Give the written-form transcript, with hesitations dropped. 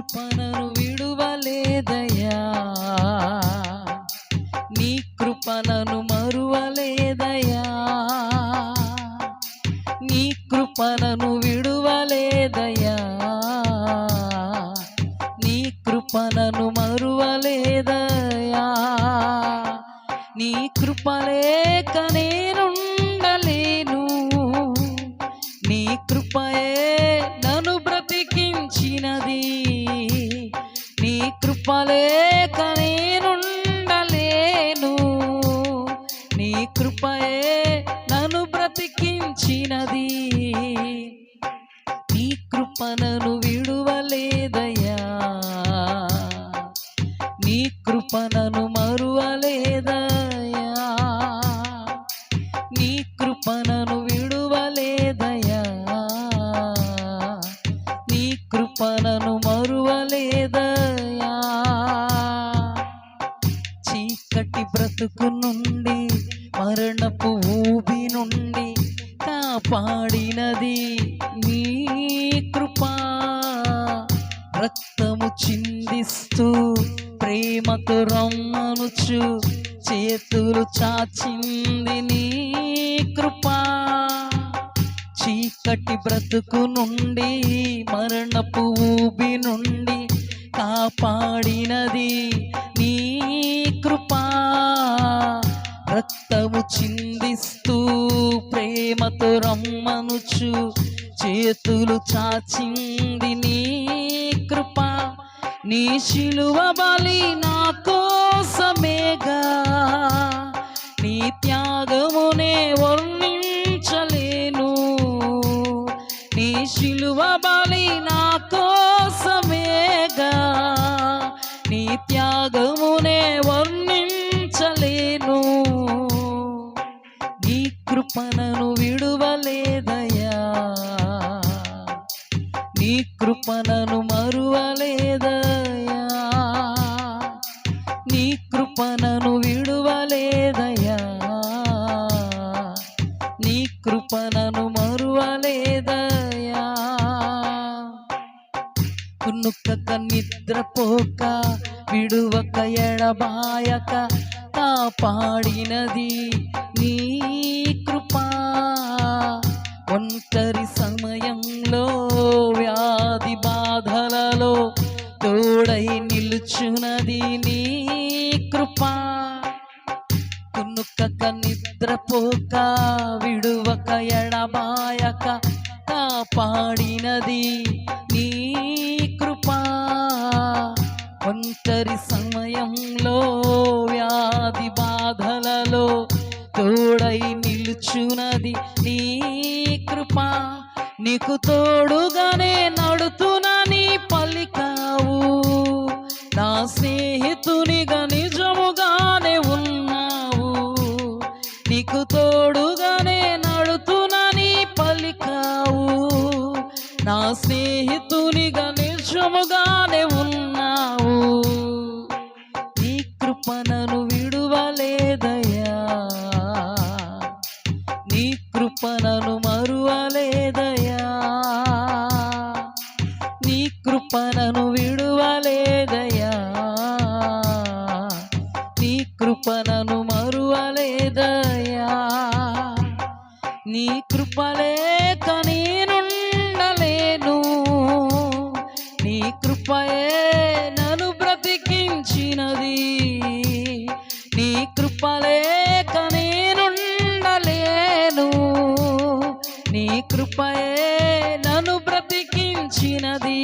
కృపను విడువలేదయ్యా, నీ కృపను మరువలేదయ్యా, నీ కృపను విడువలేదయ్యా, నీ కృపను మరువలేదయ్యా. నీ కృప లేక నేనుండలేను, నీ కృపయే నన్ను బ్రతికించినది. నీ కృప లేక నేనుండలేను, నీ కృపయే నన్ను బ్రతికించినది. నీ కృపను విడువలేదయ్యా, నీ కృపను మరువలేదయ్యా, నీ కృపను విడువలేదయ్యా, నీ కృపను మరువలేదయ్యా. చీకటి బ్రతుకు నుండి, మరణపు ఊబి నుండి కాపాడినది నీ కృపా. రక్తము చిందిస్తూ ప్రేమతో రమ్మనుచు చేతులు చాచింది నీ కృపా. చీకటి బ్రతుకు నుండి, మరణపు ఊబి నుండి కాపాడినది నీ కృపా. రక్తము చిందిస్తూ ప్రేమతో రమ్మనుచు చేతులు చాచింది నీ కృపా. నీ శిలువ బలి నా కోసమేగా, నీ త్యాగమునే వర్ణించలేను. నీ శిలువ బలి నా కోసమేగా, నీ త్యాగమునే వర్ణించలేను. నీ కృపను విడువలేదయ్యా, నీ కృపను మరువలేదయ్యా, నీ కృపను విడువలేదయ్యా, నీ కృపను మరువలేదయ్యా. కునుకక నిద్రపోక, విడువక ఎడబాయక కాపాడినది నీ కృపా. ఒంటరి సమయంలో, వ్యాధి బాధలలో తోడై నిలుచున్నది నీ కృపా. కునుకక నిద్రపోక, విడువక ఎడబాయక కాపాడినది నీ కృపా. ఒంటరి సమయంలో, వ్యాధి బాధలలో తోడై నిలుచున్నది నీ కృపా. నీకు తోడుగానే నడుతునని పలికావు, నా స్నేహితునిగా నిజముగానే ఉన్నావు. నీకు తోడుగానే నడుతునని పలికావు, నా స్నేహితునిగా నిజముగానే ఉన్నావు. నీ కృపను విడువలేదయ్యా, నీ కృపను మరువలేదయ్యా, నీ కృపను విడువలేదయ్యా, నీ కృపను మరువలేదయ్యా. నీ కృప లేక నేనుండలేను, నీ కృపయే నన్ను బ్రతికించినది. నీ కృప లేక నేనుండలేను, నీ కృపయే నన్ను బ్రతికించినది.